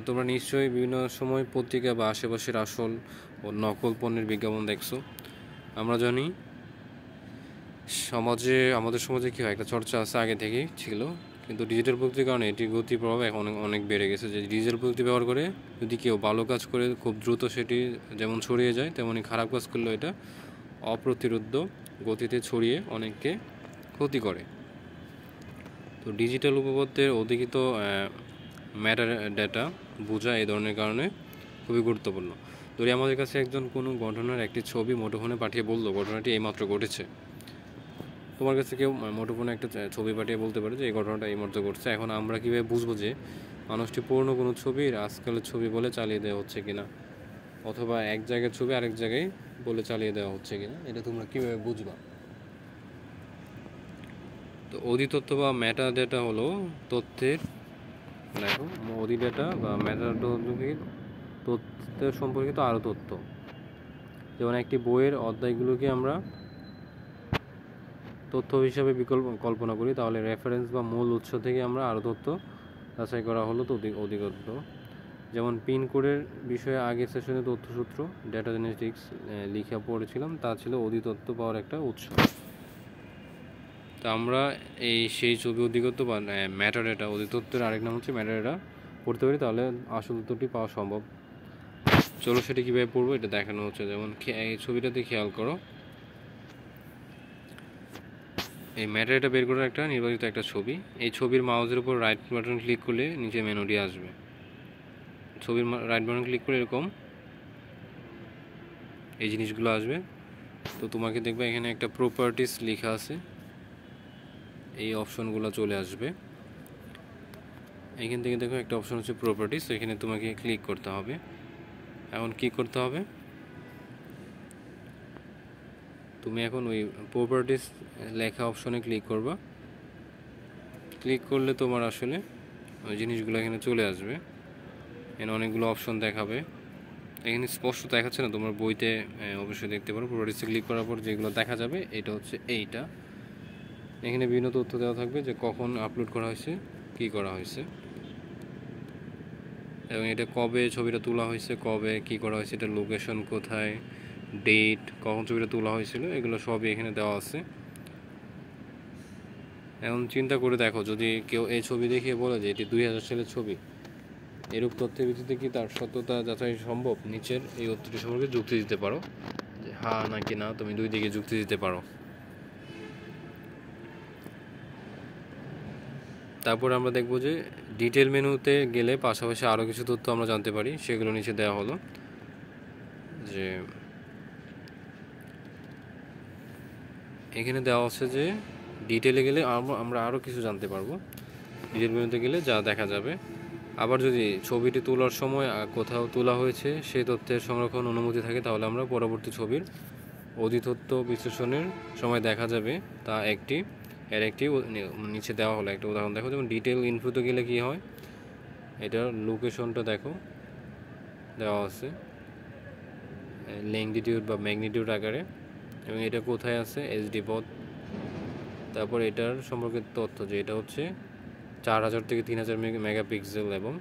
তোমরা নিশ্চয়ই বিভিন্ন সময় পত্রিকা বা আশেপাশের আসল ও নকল পণ্যের বিজ্ঞাপন দেখছো। আমরা জানি আমাদের সমাজে কী হয়, একটা চর্চা আছে, আগে থেকেই ছিল, কিন্তু ডিজিটাল প্রযুক্তির কারণে এটির গতি প্রভাব এখন অনেক বেড়ে গেছে। যে ডিজিটাল প্রযুক্তি ব্যবহার করে যদি কেউ ভালো কাজ করে খুব দ্রুত সেটি যেমন ছড়িয়ে যায়, তেমনই খারাপ কাজ করলেও এটা অপ্রতিরোধ্য গতিতে ছড়িয়ে অনেককে ক্ষতি করে। তো ডিজিটাল উপপাদ্যের অধিকৃত ম্যাটার ডেটা বোঝা এই ধরনের কারণে খুবই গুরুত্বপূর্ণ। ধরি আমাদের কাছে একজন কোনো ঘটনার একটি ছবি মুঠোফোনে পাঠিয়ে বললো ঘটনাটি এইমাত্র ঘটেছে। তোমার কাছে কেউ মুঠোফোনে একটা ছবি পাঠিয়ে বলতে পারে যে এই ঘটনাটা এইমাত্র ঘটছে। এখন আমরা কীভাবে বুঝবো যে মানুষটি পুরনো কোনো ছবির আজকালের ছবি বলে চালিয়ে দেওয়া হচ্ছে কিনা, অথবা এক জায়গার ছবি আরেক জায়গায় বলে চালিয়ে দেওয়া হচ্ছে কিনা, এটা তোমরা কীভাবে বুঝবা? তো অধিতথ্য বা মেটা ডেটা হলো তথ্যের, দেখো অধি ডেটা বা মেটা তথ্যের সম্পর্কিত আরও তথ্য। যেমন একটি বইয়ের অধ্যায়গুলোকে আমরা তথ্য হিসাবে কল্পনা করি, তাহলে রেফারেন্স বা মূল উৎস থেকে আমরা আরও তথ্য যাচাই করা হলো তো অধিকত্ব। যেমন পিনকোডের বিষয়ে আগের সেশনে তথ্যসূত্র ডেটা জেনেটিক্স লিখে পড়েছিলাম, তা ছিল অধিতত্ত্ব পাওয়ার একটা উৎস। তো আমরা সেই ছবি অধিতত্ত্ব বা ম্যাটাডেটা, অধিতত্ত্বের আরেক নাম হচ্ছে ম্যাটাডেটা পড়তে পারি, তাহলে আসল তথ্যটি পাওয়া সম্ভব। চলো সেটা কীভাবে পড়বো এটা দেখানো হচ্ছে। যেমন এই ছবিটাতে খেয়াল করো, এই ম্যাটাডেটা বের করার একটা নির্বাচিত একটা ছবি। এই ছবির মাউসের উপর রাইট বাটন ক্লিক করলে নিচে মেনুটি আসবে। ছবির রাইট বাটন ক্লিক করে এরকম এই জিনিসগুলো আসবে। তো তোমাকে দেখবে এখানে একটা প্রপার্টিস লেখা আছে, এই অপশনগুলো চলে আসবে। এখান থেকে দেখো একটা অপশন হচ্ছে প্রপার্টিস, এখানে তোমাকে ক্লিক করতে হবে। এখন কি করতে হবে, তুমি এখন ওই প্রপার্টিস লেখা অপশনে ক্লিক করবা। ক্লিক করলে তোমার আসলে ওই জিনিসগুলো এখানে চলে আসবে। এখানে অনেকগুলো অপশন দেখাবে, এখানে স্পষ্ট দেখাচ্ছে না, তোমার বইতে অবশ্যই দেখতে পারো। প্রপার্টিসে ক্লিক করার পর যেগুলো দেখা যাবে এটা হচ্ছে এইটা। এখানে বিভিন্ন তথ্য দেওয়া থাকবে যে কখন আপলোড করা হয়েছে, কি করা হয়েছে, এবং এটা কবে ছবিটা তোলা হয়েছে, কবে কি করা হয়েছে, এটা লোকেশন কোথায়, ডেট, কখন ছবিটা তোলা হয়েছিল, এগুলো সবই এখানে দেওয়া আছে। এখন চিন্তা করে দেখো, যদি কেউ এই ছবি দেখিয়ে বলে যে এটি 2000 সালের ছবি, এরূপ তথ্যের ভিত্তিতে কি তার সত্যতা যাচাই সম্ভব? নিচের এই উত্তরটি সম্পর্কে যুক্তি দিতে পারো, যে হ্যাঁ নাকি না, তুমি দুই দিকে যুক্তি দিতে পারো। তারপর আমরা দেখব যে ডিটেল মেনুতে গেলে পাশাপাশি আরও কিছু তথ্য আমরা জানতে পারি, সেগুলো নিচে দেওয়া হলো। যে এখানে দেওয়া আছে যে ডিটেলে গেলে আমরা আরও কিছু জানতে পারবো। ডিটেল মেনুতে গেলে যা দেখা যাবে, আবার যদি ছবিটি তোলার সময় কোথাও তোলা হয়েছে সেই তথ্যের সংরক্ষণ অনুমতি থাকে, তাহলে আমরা পরবর্তী ছবির অধিতত্ত্ব বিশ্লেষণের সময় দেখা যাবে তা একটি নিচে দেওয়া হলো একটা উদাহরণ দেখো। যেমন ডিটেল ইনফোতে গেলে কি হয়, এটার লোকেশনটা দেখো দেওয়া আছে ল্যাঙ্গিটিউড বা ম্যাগনিটিউড আকারে, এবং এটা কোথায় আছে এইচডি পথ। তারপর এটার সম্পর্কে তথ্য যে এটা হচ্ছে 4000 থেকে 3000 মেগাপিক্সেল এবং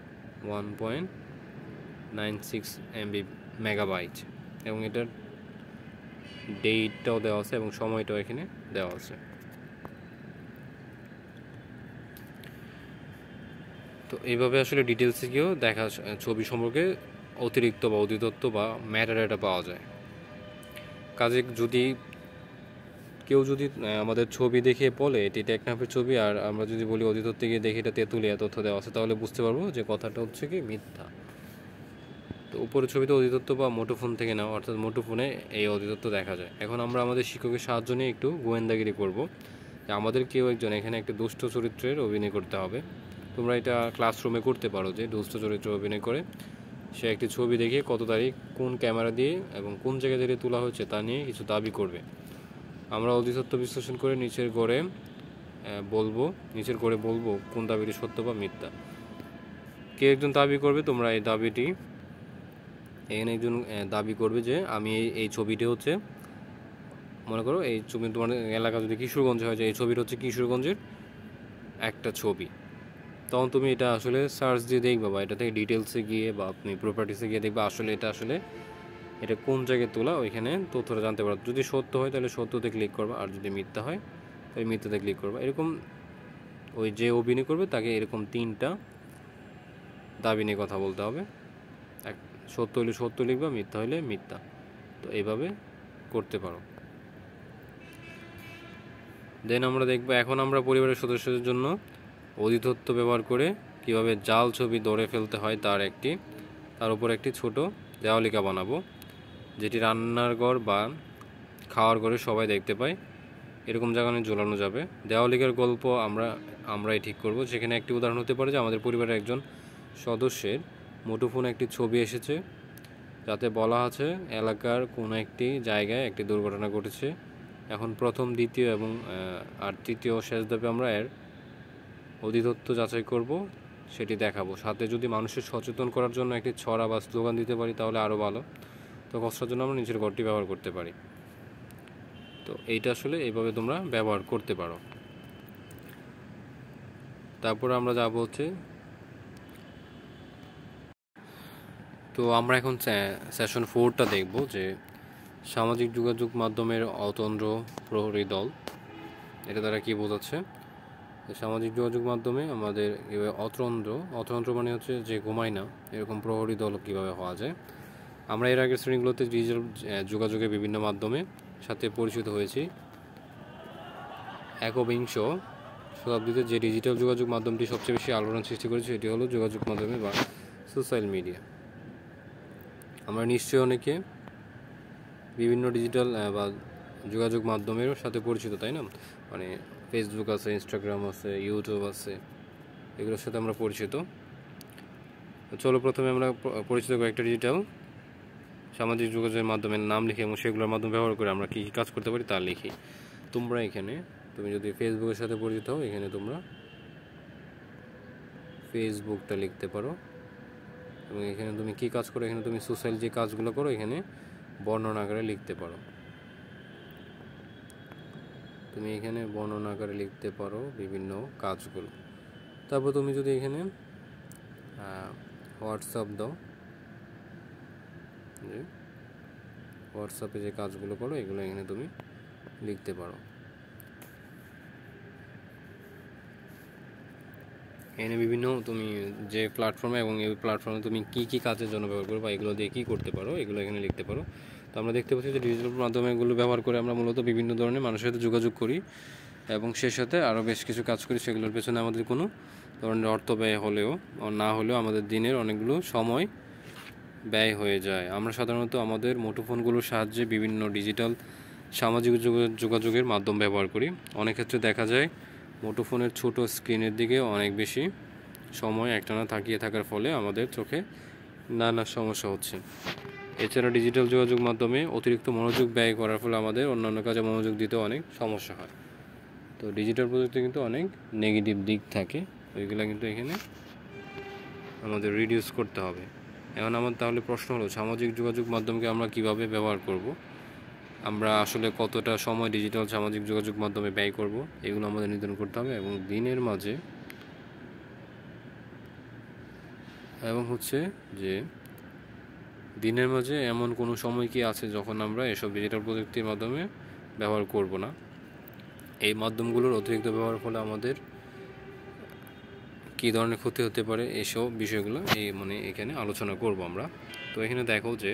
1.96 MB মেগাবাইট, এবং এটার ডেটটাও দেওয়া আছে এবং সময়টাও এখানে দেওয়া আছে। তো এইভাবে আসলে ডিটেলসে গিয়েও দেখা ছবি সম্পর্কে অতিরিক্ত বা অধিতত্ত্ব বা ম্যাটাডেটা পাওয়া যায়। কাজে যদি কেউ আমাদের ছবি দেখে বলে এটি টেকনাফের ছবি, আর আমরা যদি বলি অধিতত্ত্বে গিয়ে দেখি এটা তেঁতুলিয়া তথ্য দেওয়া আছে, তাহলে বুঝতে পারবো যে কথাটা হচ্ছে কি মিথ্যা। তো উপরের ছবিতে অধিতত্ত্ব বা মুঠোফোন থেকে নেওয়া, অর্থাৎ মুঠোফোনে এই অধিতত্ত্ব দেখা যায়। এখন আমরা আমাদের শিক্ষকের সাহায্য নিয়ে একটু গোয়েন্দাগিরি করব, যে আমাদের কেউ একজন এখানে একটা দুষ্ট চরিত্রের অভিনয় করতে হবে। তোমরা এটা ক্লাসরুমে করতে পারো, যে দুষ্ট চরিত্র অভিনয় করে সে একটি ছবি দেখে কত তারিখ কোন ক্যামেরা দিয়ে এবং কোন জায়গা থেকে তোলা হয়েছে তা নিয়ে কিছু দাবি করবে। আমরা অধিতত্ত্ব বিশ্লেষণ করে নিচের গড়ে বলবো কোন দাবিটি সত্য বা মিথ্যা। কে একজন দাবি করবে, তোমরা এই দাবিটি এখানে একজন দাবি করবে যে আমি এই ছবিটি হচ্ছে, মনে করো এই ছবি তোমার এলাকা যদি কিশোরগঞ্জে হয়, যে এই ছবিটা হচ্ছে কিশোরগঞ্জের একটা ছবি, তখন তুমি এটা আসলে সার্চ দিয়ে দেখবা, বা এটা থেকে ডিটেলসে গিয়ে বা আপনি প্রপার্টিসে গিয়ে দেখবা আসলে এটা কোন জায়গায় তোলা, ওইখানে তথ্যটা জানতে পারো। যদি সত্য হয় তাহলে সত্যতে ক্লিক করবা, আর যদি মিথ্যা হয় তাহলে মিথ্যাতে ক্লিক করবা। এরকম ওই যে অভিনয় করবে তাকে এরকম 3টা দাবি নিয়ে কথা বলতে হবে। সত্য হলে সত্য লিখবা, মিথ্যা হলে মিথ্যা। তো এইভাবে করতে পারো। দেন আমরা দেখব, এখন আমরা পরিবারের সদস্যদের জন্য অধিতত্ত্ব ব্যবহার করে কিভাবে জাল ছবি ধরে ফেলতে হয় তার উপর একটি ছোট দেওয়ালিকা বানাবো, যেটি রান্নার ঘর বা খাওয়ার ঘরে সবাই দেখতে পায়, এরকম জায়গায় ঝোলানো যাবে। দেওয়ালিকার গল্প আমরাই ঠিক করব। সেখানে একটি উদাহরণ হতে পারে যে আমাদের পরিবারের একজন সদস্যের মুঠোফোনে একটি ছবি এসেছে, যাতে বলা আছে এলাকার কোনো একটি জায়গায় একটি দুর্ঘটনা ঘটেছে। এখন প্রথম, দ্বিতীয় এবং তৃতীয় শেষ ধাপে আমরা এর অধিতত্ত্ব যাচাই করব, সেটি দেখাবো। সাথে যদি মানুষের সচেতন করার জন্য একটি ছড়া বা স্লোগান দিতে পারি তাহলে আরও ভালো। তো খসড়ার জন্য আমরা নিচের ঘরটি ব্যবহার করতে পারি। তো এইটা আসলে এইভাবে তোমরা ব্যবহার করতে পারো। তারপরে আমরা যাব হচ্ছে তো আমরা এখন সেশন 4টা দেখব, যে সামাজিক যোগাযোগ মাধ্যমের অতন্দ্র প্রহরী দল। এটা দ্বারা কি বোঝাচ্ছে? সামাজিক যোগাযোগ মাধ্যমে আমাদের অতন্ত্র মানে হচ্ছে যে ঘুমায় না, এরকম প্রহরী দল কীভাবে হওয়া যায়। আমরা এর আগের শ্রেণীগুলোতে ডিজিটাল যোগাযোগের বিভিন্ন মাধ্যমে সাথে পরিচিত হয়েছি। একবিংশ শতাব্দীতে যে ডিজিটাল যোগাযোগ মাধ্যমটি সবচেয়ে বেশি আলোড়ন সৃষ্টি করেছে এটি হলো যোগাযোগ মাধ্যমে বা সোশ্যাল মিডিয়া। আমরা নিশ্চয়ই অনেকে বিভিন্ন ডিজিটাল বা যোগাযোগ মাধ্যমের সাথে পরিচিত, তাই না? মানে ফেসবুক আছে, ইনস্টাগ্রাম আছে, ইউটিউব আছে, এগুলোর সাথে আমরা পরিচিত। চলো প্রথমে আমরা পরিচিত কয়েকটা ডিজিটাল সামাজিক যোগাযোগের মাধ্যমের নাম লিখি এবং সেগুলোর মাধ্যমে ব্যবহার করে আমরা কী কী কাজ করতে পারি তা লিখি। তুমি যদি ফেসবুকের সাথে পরিচিত হও, এখানে তোমরা ফেসবুকটা লিখতে পারো এবং এখানে তুমি কী কাজ করো, এখানে তুমি সোশ্যাল যে কাজগুলো করো এখানে বর্ণনা আকারে লিখতে পারো। তুমি এখানে বর্ণনা আকারে লিখতে পারো বিভিন্ন কাজগুলো। তারপর তুমি যদি এখানে হোয়াটসঅ্যাপ দাও, যে হোয়াটসঅ্যাপে যে কাজগুলো করো এগুলো এখানে তুমি লিখতে পারো। এখানে বিভিন্ন তুমি যে প্ল্যাটফর্মে এবং এই প্ল্যাটফর্মে তুমি কী কী কাজের জন্য ব্যবহার করো বা এগুলো দিয়ে কী করতে পারো এগুলো এখানে লিখতে পারো। তো আমরা দেখতে পাচ্ছি যে ডিজিটাল মাধ্যমগুলো ব্যবহার করে আমরা মূলত বিভিন্ন ধরনের মানুষের সাথে যোগাযোগ করি এবং সে সাথে আরও বেশ কিছু কাজ করি। সেগুলোর পেছনে আমাদের কোনো ধরনের অর্থ ব্যয় হলেও না হলেও আমাদের দিনের অনেকগুলো সময় ব্যয় হয়ে যায়। আমরা সাধারণত আমাদের মুঠোফোনগুলোর সাহায্যে বিভিন্ন ডিজিটাল সামাজিক যোগাযোগের মাধ্যম ব্যবহার করি। অনেক ক্ষেত্রে দেখা যায় মুঠোফোনের ছোট স্ক্রিনের দিকে অনেক বেশি সময় একটানা তাকিয়ে থাকার ফলে আমাদের চোখে নানা সমস্যা হচ্ছে। এছাড়া ডিজিটাল যোগাযোগ মাধ্যমে অতিরিক্ত মনোযোগ ব্যয় করার ফলে আমাদের অন্যান্য কাজে মনোযোগ দিতে অনেক সমস্যা হয়। তো ডিজিটাল প্রযুক্তি কিন্তু অনেক নেগেটিভ দিক থাকে, ওইগুলো কিন্তু এখানে আমাদের রিডিউস করতে হবে। এখন আমার তাহলে প্রশ্ন হলো, সামাজিক যোগাযোগ মাধ্যমকে আমরা কিভাবে ব্যবহার করব? আমরা আসলে কতটা সময় ডিজিটাল সামাজিক যোগাযোগ মাধ্যমে ব্যয় করব এগুলো আমাদের নির্ধারণ করতে হবে এবং দিনের মাঝে এমন কোনো সময় কি আছে যখন আমরা এসব ডিজিটাল প্রযুক্তির মাধ্যমে ব্যবহার করব না। এই মাধ্যমগুলোর অতিরিক্ত ব্যবহার ফলে আমাদের কী ধরনের ক্ষতি হতে পারে এসব বিষয়গুলো এখানে আলোচনা করব আমরা। তো এখানে দেখো যে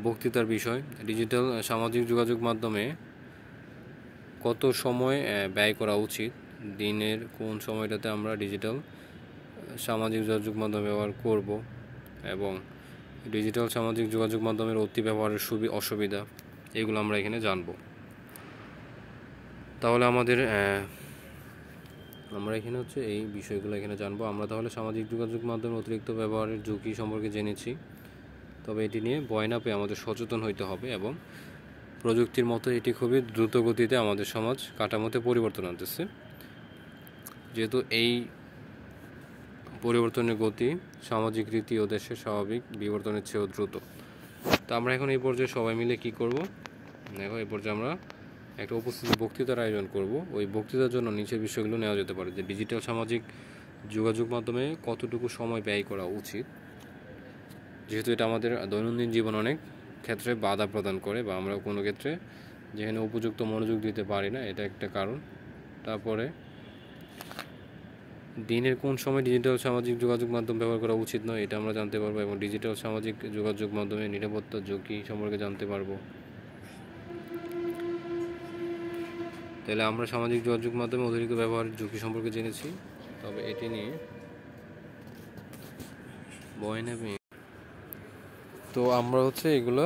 বক্তৃতার বিষয়, ডিজিটাল সামাজিক যোগাযোগ মাধ্যমে কত সময় ব্যয় করা উচিত, দিনের কোন সময়টাতে আমরা ডিজিটাল সামাজিক যোগাযোগ মাধ্যম ব্যবহার করব এবং ডিজিটাল সামাজিক যোগাযোগ মাধ্যমের অতি ব্যবহারের অসুবিধা, এগুলো আমরা এখানে জানব। তাহলে আমরা এখানে এই বিষয়গুলো এখানে জানবো। আমরা তাহলে সামাজিক যোগাযোগ মাধ্যমের অতিরিক্ত ব্যবহারের ঝুঁকি সম্পর্কে জেনেছি, তবে এটি নিয়ে ভয় না পেয়ে আমাদের সচেতন হইতে হবে এবং প্রযুক্তির মতো এটি খুবই দ্রুত গতিতে আমাদের সমাজ কাঠামোতে পরিবর্তন আনতেছে। যেহেতু এই পরিবর্তনের গতি সামাজিক রীতি ও দেশের স্বাভাবিক বিবর্তনের চেয়েও দ্রুত। তো আমরা এখন এই পর্যায়ে সবাই মিলে কি করব? দেখো, এই পর্যায়ে আমরা একটা উপস্থিত বক্তৃতার আয়োজন করব। ওই বক্তৃতার জন্য নিচের বিষয়গুলো নেওয়া যেতে পারে, যে ডিজিটাল সামাজিক যোগাযোগ মাধ্যমে কতটুকু সময় ব্যয় করা উচিত, যেহেতু এটা আমাদের দৈনন্দিন জীবন অনেক ক্ষেত্রে বাধা প্রদান করে বা আমরা কোনো ক্ষেত্রে যেখানে উপযুক্ত মনোযোগ দিতে পারি না, এটা একটা কারণ। তারপরে দিনের কোন সময় ডিজিটাল সামাজিক যোগাযোগ মাধ্যম ব্যবহার করা উচিত নয় এটা আমরা জানতে পারবো এবং ডিজিটাল সামাজিক যোগাযোগ মাধ্যমে নিরাপত্তা ঝুঁকি সম্পর্কে জানতে পারবো। তাহলে আমরা সামাজিক যোগাযোগ মাধ্যমে অতিরিক্ত ব্যবহারের ঝুঁকি সম্পর্কে জেনেছি, তবে এটি নিয়ে ভয় নেবে। তো আমরা এগুলো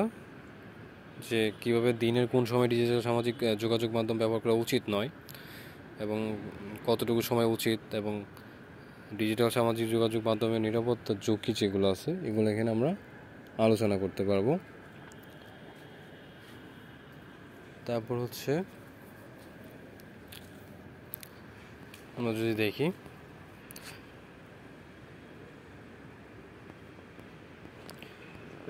যে কীভাবে দিনের কোন সময় ডিজিটাল সামাজিক যোগাযোগ মাধ্যম ব্যবহার করা উচিত নয় এবং কতটুকু সময় উচিত এবং ডিজিটাল সামাজিক যোগাযোগ মাধ্যমের নিরাপত্তার ঝুঁকি যেগুলো আছে এগুলো এখানে আমরা আলোচনা করতে পারবো। তারপর আমরা যদি দেখি,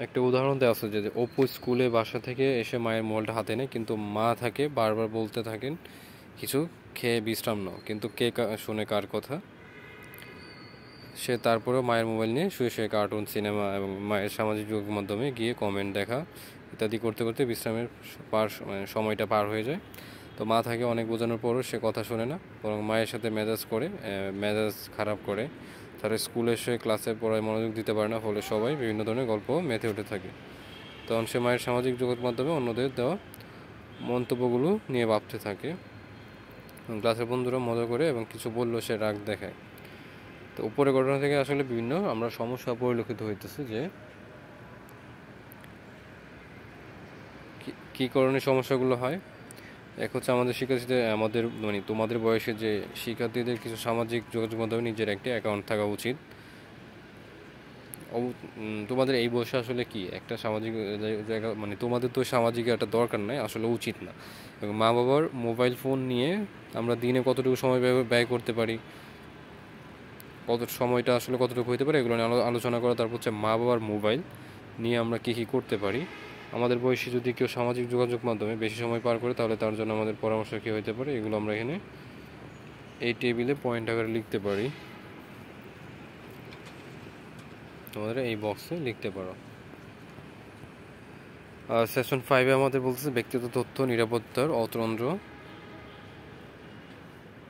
একটা উদাহরণ দেওয়া আছে যে অপু স্কুলে বাসা থেকে এসে মায়ের মোবাইলটা হাতে নেয়, কিন্তু মা থাকে বারবার বলতে থাকেন কিছু খেয়ে বিশ্রাম নাও, কিন্তু কে শুনে কার কথা? সে তারপরেও মায়ের মোবাইল নিয়ে শুয়ে শুয়ে কার্টুন, সিনেমা এবং মায়ের সামাজিক যোগাযোগ মাধ্যমে গিয়ে কমেন্ট দেখা ইত্যাদি করতে করতে বিশ্রামের সময়টা পার হয়ে যায়। তো মা থাকে অনেক বোঝানোর পরও সে কথা শোনে না, বরং মায়ের সাথে মেজাজ খারাপ করে। তারা স্কুলে এসে ক্লাসে পড়ায় মনোযোগ দিতে পারে না, ফলে সবাই বিভিন্ন ধরনের গল্প মেতে উঠে থাকে। তখন সে মায়ের সামাজিক যোগাযোগ মাধ্যমে অন্যদের দেওয়া মন্তব্যগুলো নিয়ে ভাবতে থাকে। ক্লাসের বন্ধুরা মজা করে এবং কিছু বললেও সে রাগ দেখায়। তো উপরের ঘটনা থেকে আসলে বিভিন্ন আমরা সমস্যা পরিলক্ষিত হইতেছে যে কী কারণে সমস্যাগুলো হয়। এক হচ্ছে আমাদের শিক্ষার্থীদের তোমাদের বয়সে যে শিক্ষার্থীদের কিছু সামাজিক যোগাযোগ মাধ্যমে নিজের একটি অ্যাকাউন্ট থাকা উচিত। তোমাদের এই বয়সে আসলে কি একটা সামাজিক জায়গা তোমাদের তো সামাজিক একটা দরকার নাই, আসলে উচিত না। এবং মা বাবার মোবাইল ফোন নিয়ে আমরা দিনে কতটুকু সময় ব্যয় করতে পারি, কত সময়টা আসলে কতটুকু হতে পারে, এগুলো নিয়ে আলোচনা করা। তারপর হচ্ছে মা বাবার মোবাইল নিয়ে আমরা কী কী করতে পারি। আমাদের বয়সী যদি কেউ সামাজিক যোগাযোগ মাধ্যমে বেশি সময় পার করে, তাহলে তার জন্য আমাদের পরামর্শ কী হতে পারে, এগুলো আমরা এখানে এই টেবিলে পয়েন্ট আকারে লিখতে পারি। তোমাদের এই বক্সে লিখতে পারো। সেশন 5 আমাদের বলতেছে ব্যক্তিগত তথ্য নিরাপত্তার অতন্ত্র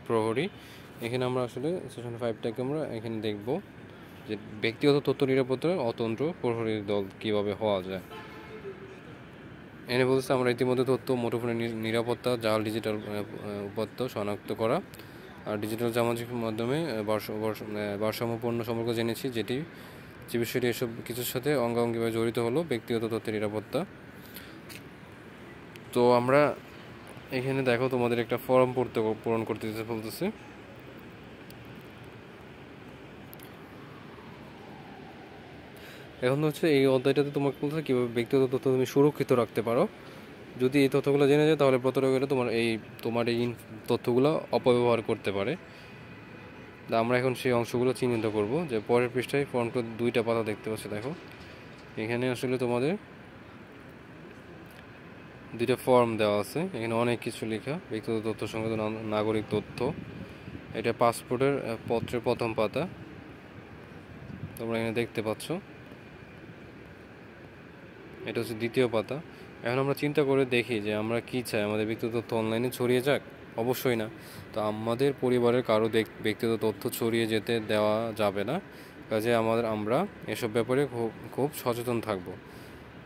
প্রহরী। এখানে আমরা আসলে সেশন 5টাকে আমরা এখানে দেখব যে ব্যক্তিগত তথ্য নিরাপত্তার অতন্ত্র প্রহরী দল কীভাবে হওয়া যায়। এনে বলছে আমরা ইতিমধ্যে তথ্য মুঠোফোনের নিরাপত্তা, জাল ডিজিটাল উপাত্ত শনাক্ত করা আর ডিজিটাল সামাজিক মাধ্যমে ভারসাম্যপূর্ণ সম্পর্ক জেনেছি, যে বিষয়টি এসব কিছুর সাথে অঙ্গাঙ্গিভাবে জড়িত হলো ব্যক্তিগত তথ্যের নিরাপত্তা। তো আমরা এখানে দেখো তোমাদের একটা ফর্ম পূরণ করতে বলতেছে। এখন হচ্ছে এই অধ্যায়টাতে তোমাকে বলতেছে কীভাবে ব্যক্তিগত তথ্য তুমি সুরক্ষিত রাখতে পারো। যদি এই তথ্যগুলো জেনে যায়, তাহলে প্রতারকেরা তোমার এই তথ্যগুলো অপব্যবহার করতে পারে। আমরা এখন সেই অংশগুলো চিহ্নিত করব। যে পরের পৃষ্ঠায় ফর্মটা 2টা পাতা দেখতে পাচ্ছি, দেখো এখানে আসলে তোমাদের 2টা ফর্ম দেওয়া আছে। এখানে অনেক কিছু লেখা, ব্যক্তিগত তথ্য সংক্রান্ত নাগরিক তথ্য। এটা পাসপোর্টের পত্রের প্রথম পাতা, তোমরা এখানে দেখতে পাচ্ছ। এটা হচ্ছে দ্বিতীয় পাতা। এখন আমরা চিন্তা করে দেখি যে আমরা কি চাই, আমাদের ব্যক্তিগত তথ্য অনলাইনে ছড়িয়ে যাক? অবশ্যই না। তো আমাদের পরিবারের কারো ব্যক্তিগত তথ্য ছড়িয়ে যেতে দেওয়া যাবে না। কাজে আমরা এসব ব্যাপারে খুব সচেতন থাকব।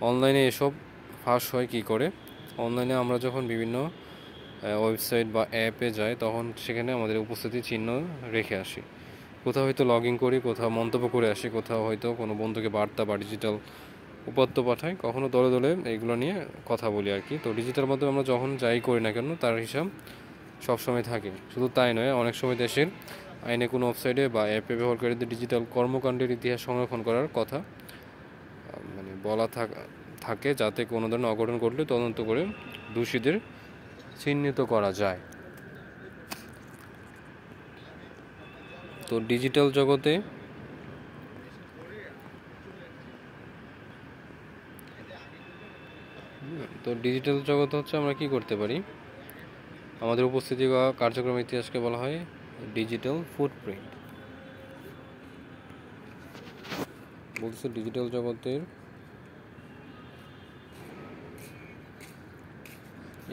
অনলাইনে এসব ফাঁস হয় কী করে? অনলাইনে আমরা যখন বিভিন্ন ওয়েবসাইট বা অ্যাপে যাই, তখন সেখানে আমাদের উপস্থিতি চিহ্ন রেখে আসি। কোথাও হয়তো লগ ইন করি, কোথাও মন্তব্য করে আসি, কোথাও হয়তো কোনো বন্ধুকে বার্তা বা ডিজিটাল উপাত্ত পাঠাই, কখনো দলে দলে এইগুলো নিয়ে কথা বলি আর কি। তো ডিজিটাল মাধ্যমে আমরা যখন যাই করি না কেন, তার হিসাব সবসময় থাকে। শুধু তাই নয়, অনেক সময় দেশের আইনে কোনো ওয়েবসাইটে বা অ্যাপে ব্যবহারকারীদের ডিজিটাল কর্মকাণ্ডের ইতিহাস সংরক্ষণ করার কথা বলা থাকে, যাতে কোনো ধরনের অঘটন ঘটলে তদন্ত করে দোষীদের চিহ্নিত করা যায়। তো ডিজিটাল জগতে হচ্ছে আমরা কি করতে পারি, আমাদের উপস্থিতি বা কার্যক্রমের ইতিহাসকে বলা হয় ডিজিটাল ফুটপ্রিন্ট। বলছে ডিজিটাল জগতের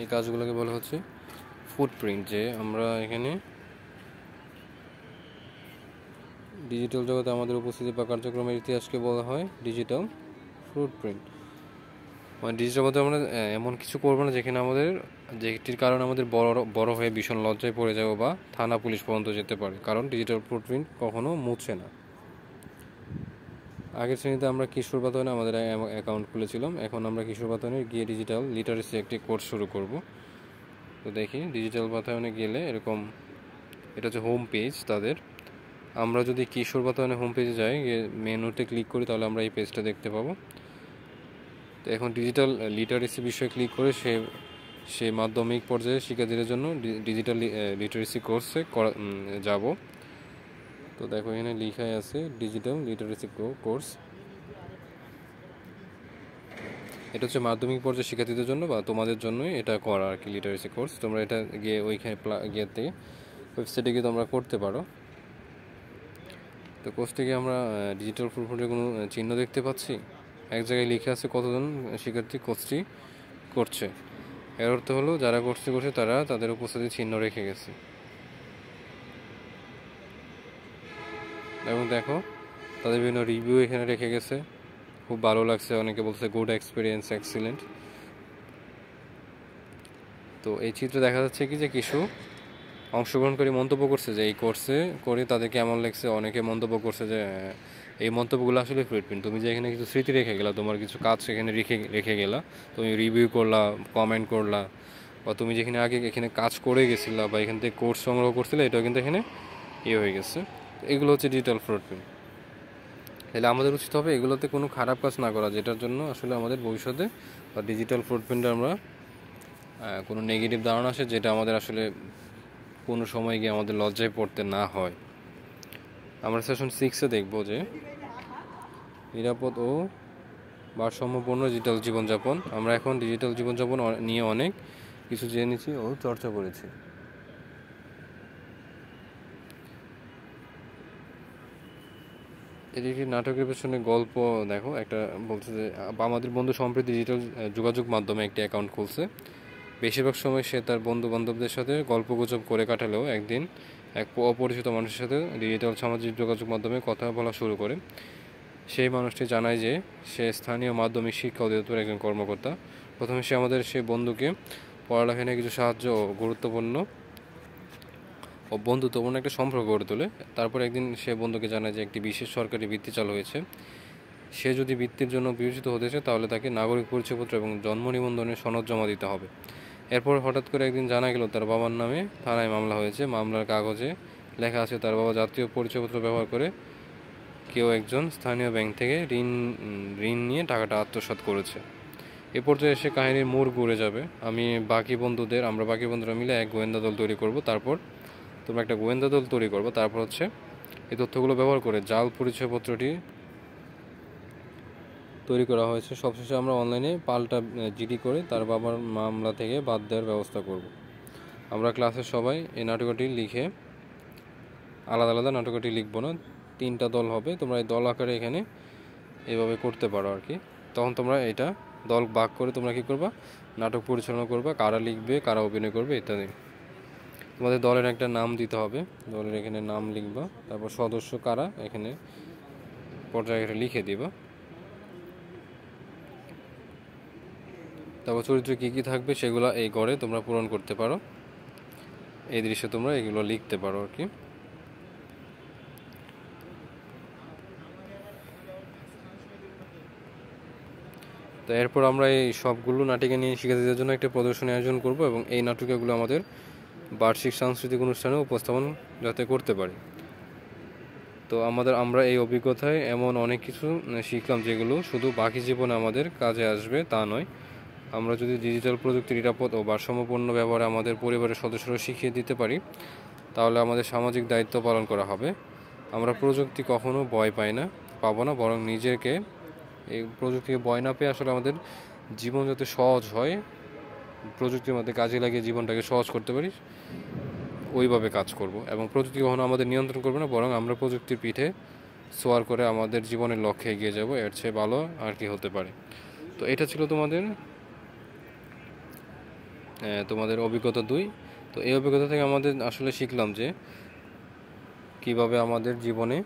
এই কাজগুলোকে বলা হচ্ছে ফুটপ্রিন্ট। যে আমরা এখানে ডিজিটাল জগতে আমাদের উপস্থিতি বা কার্যক্রমের ইতিহাসকে বলা হয় ডিজিটাল ফুটপ্রিন্ট। ডিজিটাল মধ্যে আমরা এমন কিছু করবো না যেটির কারণে আমাদের বড় হয়ে ভীষণ লজ্জায় পড়ে যাবো বা থানা পুলিশ পর্যন্ত যেতে পারে, কারণ ডিজিটাল ফুটপ্রিন্ট কখনো মুছে না। আগের শ্রেণীতে আমরা কিশোর বাতায়নে আমাদের অ্যাকাউন্ট খুলেছিলাম, এখন আমরা কিশোর বাতায়নে গিয়ে ডিজিটাল লিটারেসি একটি কোর্স শুরু করব। তো দেখি ডিজিটাল বাতায়নে গেলে এরকম, এটা হচ্ছে হোম পেজ তাদের। আমরা যদি কিশোর বাতায়নে হোম পেজে যাই, মেনুতে ক্লিক করি, তাহলে আমরা এই পেজটা দেখতে পাবো। তো এখন ডিজিটাল লিটারেসি বিষয়ে ক্লিক করে সে মাধ্যমিক পর্যায়ে শিক্ষার্থীদের জন্য ডিজিটাল লিটারেসি কোর্সে যাব। তো দেখো এখানে লেখাই আছে ডিজিটাল লিটারেসি কোর্স। এটা হচ্ছে মাধ্যমিক পর্যায়ে শিক্ষার্থীদের জন্য বা তোমাদের জন্যই এটা করা আর কি, লিটারেসি কোর্স। তোমরা এটা গিয়ে ওইখানে ওয়েবসাইটে গিয়ে তোমরা করতে পারো। তো কোর্সটিকে আমরা ডিজিটাল ফুটপ্রিন্টের কোনো চিহ্ন দেখতে পাচ্ছি? এক জায়গায় লিখে আছে কতজন শিক্ষার্থী কোর্সটি করছে। এর অর্থ হলো যারা কোর্সটি করছে তারা তাদের উপস্থিতি চিহ্ন রেখে গেছে। এবং দেখো তাদের বিভিন্ন রিভিউ এখানে রেখে গেছে, খুব ভালো লাগছে, অনেকে বলছে গুড এক্সপিরিয়েন্স, এক্সিলেন্ট। তো এই চিত্রে দেখা যাচ্ছে কি যে কিছু অংশগ্রহণকারী মন্তব্য করছে যে এই কোর্সে করে তাদের কেমন লাগছে। অনেকে মন্তব্য করছে যে এই মন্তব্যগুলো আসলে ফুটপ্রিন্ট, তুমি যে এখানে কিছু স্মৃতি রেখে গেলা, তোমার কিছু কাজ এখানে রেখে গেলা, তুমি রিভিউ করলা, কমেন্ট করলা, বা তুমি যেখানে আগে এখানে কাজ করে গেছিলা বা এখান থেকে কোর্স সংগ্রহ করছিলে, এটাও কিন্তু এখানে হয়ে গেছে। এগুলো হচ্ছে ডিজিটাল ফুটপ্রিন্ট। তাহলে আমাদের উচিত হবে এগুলোতে কোনো খারাপ কাজ না করা, যেটার জন্য আসলে আমাদের ভবিষ্যতে বা ডিজিটাল ফুটপ্রিন্টে আমরা কোনো নেগেটিভ ধারণা আসে, যেটা আমাদের আসলে কোনো সময় গিয়ে আমাদের লজ্জায় পড়তে না হয়। আমরা সেশন 6-এ দেখব যে নিরাপদ ও ভারসাম্যপূর্ণ ডিজিটাল জীবনযাপন। আমরা এখন ডিজিটাল জীবনযাপন নিয়ে অনেক কিছু জেনেছি ও চর্চা করেছি। এটি একটি নাটকের পেছনে গল্প। দেখো একটা বলছে যে আমাদের বন্ধু সম্প্রতি ডিজিটাল যোগাযোগ মাধ্যমে একটি অ্যাকাউন্ট খুলছে। বেশিরভাগ সময় সে তার বন্ধু বান্ধবদের সাথে গল্পগুজব করে কাটালেও একদিন এক অপরিচিত মানুষের সাথে ডিজিটাল সামাজিক যোগাযোগ মাধ্যমে কথা বলা শুরু করে। সেই মানুষটি জানায় যে সে স্থানীয় মাধ্যমিক শিক্ষা অধিদপ্তরের একজন কর্মকর্তা। প্রথমে সে আমাদের সেই বন্ধুকে পড়ালেখা নিয়ে কিছু সাহায্য ও বন্ধুত্বপূর্ণ একটা সম্পর্ক গড়ে তোলে। তারপর একদিন সে বন্ধুকে জানায় যে একটি বিশেষ সরকারি বৃত্তি চালু হয়েছে। সে যদি বৃত্তির জন্য বিবেচিত হতে চায় তাহলে তাকে নাগরিক পরিচয়পত্র এবং জন্ম নিবন্ধনের সনদ জমা দিতে হবে। এরপর হঠাৎ করে একদিন জানা গেল তার বাবার নামে থানায় মামলা হয়েছে। মামলার কাগজে লেখা আছে তার বাবা জাতীয় পরিচয়পত্র ব্যবহার করে কেউ একজন স্থানীয় ব্যাংক থেকে ঋণ নিয়ে টাকাটা আত্মসাৎ করেছে। এ পর্যায়ে এসে কাহিনীর মোড় ঘুরে যাবে। আমরা বাকি বন্ধুরা মিলে এক গোয়েন্দা দল তৈরি করব। তোমরা একটা গোয়েন্দা দল তৈরি করবো। তারপর হচ্ছে এই তথ্যগুলো ব্যবহার করে জাল পরিচয়পত্রটি তৈরি করা হয়েছে। সবশেষে আমরা অনলাইনে পাল্টা জিডি করে তার বাবার মামলা থেকে বাদ দেওয়ার ব্যবস্থা করব। আমরা ক্লাসের সবাই এই নাটকটি লিখে আলাদা আলাদা নাটকটি লিখবো না, 3টা দল হবে। তোমরা এই দল আকারে এখানে এভাবে করতে পারো আর কি। তখন তোমরা এটা দল ভাগ করে তোমরা কী করবা, নাটক পরিচালনা করবা, কারা লিখবে, কারা অভিনয় করবে ইত্যাদি। তোমাদের দলের একটা নাম দিতে হবে, দলের এখানে নাম লিখবা, তারপর সদস্য কারা এখানে পর্যায়ে লিখে দিবা। তারপর চরিত্র কী কী থাকবে সেগুলো এই ঘরে তোমরা পূরণ করতে পারো। এই দৃশ্যে তোমরা এগুলো লিখতে পারো আর কি। তো এরপর আমরা এই সবগুলো নাটিকা নিয়ে শিক্ষার্থীদের জন্য একটা প্রদর্শনী আয়োজন করব এবং এই নাটকগুলো আমাদের বার্ষিক সাংস্কৃতিক অনুষ্ঠানে উপস্থাপন যাতে করতে পারি। তো আমরা এই অভিজ্ঞতায় এমন অনেক কিছু শিখলাম যেগুলো শুধু বাকি জীবনে আমাদের কাজে আসবে তা নয়। আমরা যদি ডিজিটাল প্রযুক্তির নিরাপদ ও ভারসাম্যপূর্ণ ব্যবহারে আমাদের পরিবারের সদস্যরা শিখিয়ে দিতে পারি, তাহলে আমাদের সামাজিক দায়িত্ব পালন করা হবে। আমরা প্রযুক্তি কখনো পাবো না, বরং নিজেকে এই প্রযুক্তিকে ভয় না পেয়ে আসলে আমাদের জীবন যাতে সহজ হয়, প্রযুক্তির মধ্যে কাজে লাগিয়ে জীবনটাকে সহজ করতে পারি, ওইভাবে কাজ করব। এবং প্রযুক্তি কখনো আমাদের নিয়ন্ত্রণ করবে না, বরং আমরা প্রযুক্তির পিঠে সোয়ার করে আমাদের জীবনের লক্ষ্যে এগিয়ে যাব। এর চেয়ে ভালো আর কি হতে পারে। তো এটা ছিল তোমাদের অভিজ্ঞতা 2। তো এই অভিজ্ঞতা থেকে আমাদের আসলে শিখলাম যে কিভাবে আমাদের জীবনে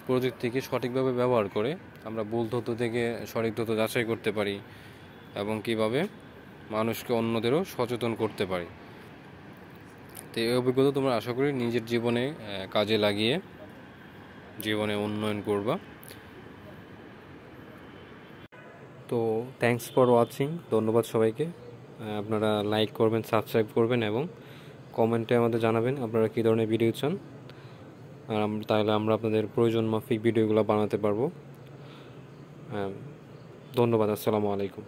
প্রযুক্তিকে সঠিকভাবে ব্যবহার করে আমরা ভুল তথ্য থেকে সঠিক তথ্য যাচাই করতে পারি এবং কিভাবে মানুষকে অন্যদেরও সচেতন করতে পারি। তো এই অভিজ্ঞতা তোমরা আশা করি নিজের জীবনে কাজে লাগিয়ে জীবনে উন্নয়ন করবা। তো থ্যাঙ্কস ফর ওয়াচিং, ধন্যবাদ সবাইকে। আপনারা লাইক করবেন, সাবস্ক্রাইব করবেন এবং কমেন্টে আমাদের জানাবেন আপনারা কী ধরনের ভিডিও চান, আর তাহলে আমরা আপনাদের প্রয়োজন মাফিক ভিডিওগুলো বানাতে পারবো। ধন্যবাদ। আসসালামু আলাইকুম।